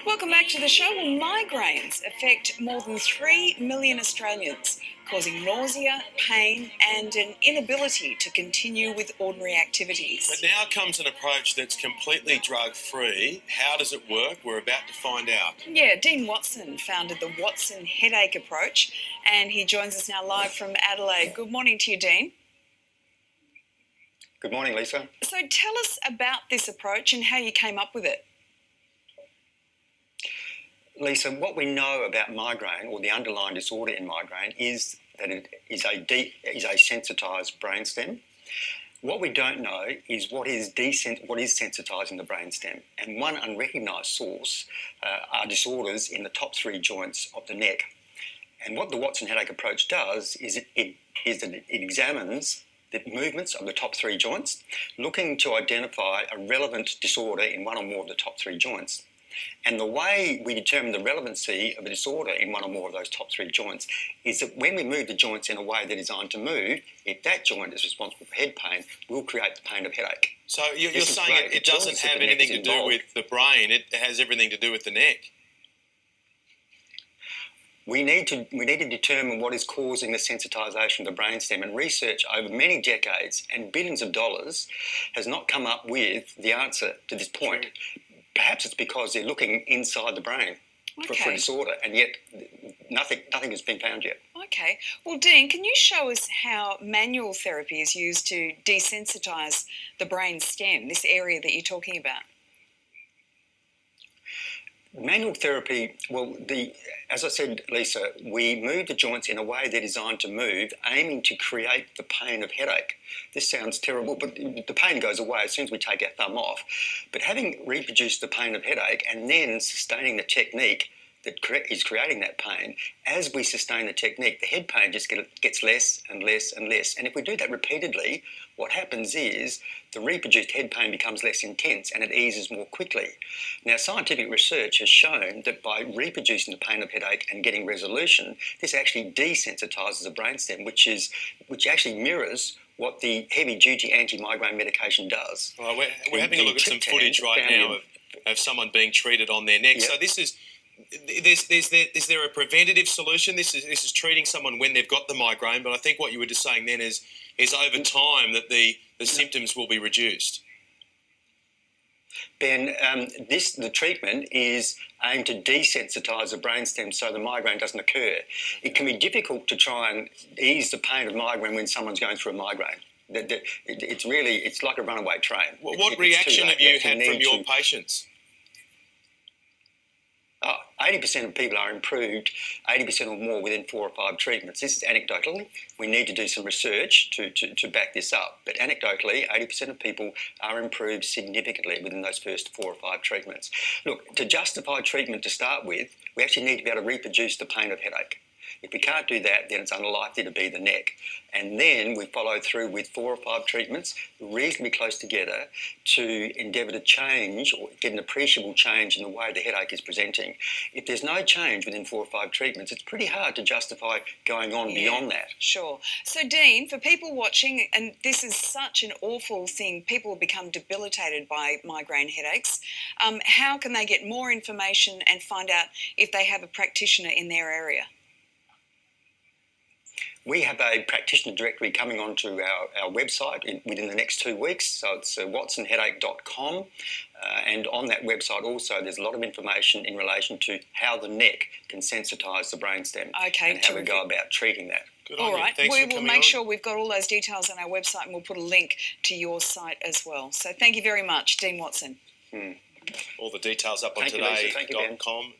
Welcome back to the show. Well, migraines affect more than 3 million Australians, causing nausea, pain and an inability to continue with ordinary activities. But now comes an approach that's completely drug-free. How does it work? We're about to find out. Yeah, Dean Watson founded the Watson Headache Approach, and he joins us now live from Adelaide. Good morning to you, Dean. Good morning, Lisa. So tell us about this approach and how you came up with it. Lisa, what we know about migraine, or the underlying disorder in migraine, is that it is a sensitised brainstem. What we don't know is what is sensitising the brainstem. And one unrecognised source are disorders in the top three joints of the neck. And what the Watson Headache Approach does is it examines the movements of the top three joints, looking to identify a relevant disorder in one or more of the top three joints. And the way we determine the relevancy of a disorder in one or more of those top three joints is that when we move the joints in a way they're designed to move, if that joint is responsible for head pain, we'll create the pain of headache. So you're saying it doesn't have anything to do with the brain, it has everything to do with the neck? We need to determine what is causing the sensitisation of the brainstem, and research over many decades and billions of dollars has not come up with the answer to this point. Perhaps it's because they're looking inside the brain for a disorder, and yet nothing has been found yet. Okay. Well, Dean, can you show us how manual therapy is used to desensitise the brain stem, this area that you're talking about? Manual therapy, well, as I said, Lisa, we move the joints in a way they're designed to move, aiming to create the pain of headache. This sounds terrible, but the pain goes away as soon as we take our thumb off. But having reproduced the pain of headache and then sustaining the technique that is creating that pain, as we sustain the technique, the head pain just gets less and less and less. And if we do that repeatedly, what happens is the reproduced head pain becomes less intense and it eases more quickly. Now, scientific research has shown that by reproducing the pain of headache and getting resolution, this actually desensitises the brainstem, which actually mirrors what the heavy-duty anti-migraine medication does. Well, we're having a look at some footage right now of someone being treated on their neck. Yep. So this is... Is there a preventative solution? This is treating someone when they've got the migraine, but I think what you were just saying then is over time that the symptoms will be reduced. Ben, the treatment is aimed to desensitise the brainstem so the migraine doesn't occur. It can be difficult to try and ease the pain of migraine when someome's going through a migraine. It's like a runaway train. What reaction have you had from your patients? 80% of people are improved, 80% or more within 4 or 5 treatments. This is anecdotally. We need to do some research to back this up. But anecdotally, 80% of people are improved significantly within those first 4 or 5 treatments. Look, to justify treatment to start with, we actually need to be able to reproduce the pain of headache. If we can't do that, then it's unlikely to be the neck. And then we follow through with 4 or 5 treatments reasonably close together to endeavour to change or get an appreciable change in the way the headache is presenting. If there's no change within 4 or 5 treatments, it's pretty hard to justify going on beyond that. Sure. So, Dean, for people watching, and this is such an awful thing, people become debilitated by migraine headaches, how can they get more information and find out if they have a practitioner in their area? We have a practitioner directory coming onto our website within the next 2 weeks. So it's watsonheadache.com. And on that website also, there's a lot of information in relation to how the neck can sensitise the brainstem and how we go about treating that. All right. We will make sure we've got all those details on our website, and we'll put a link to your site as well. So thank you very much, Dean Watson. All the details up on today.com.au.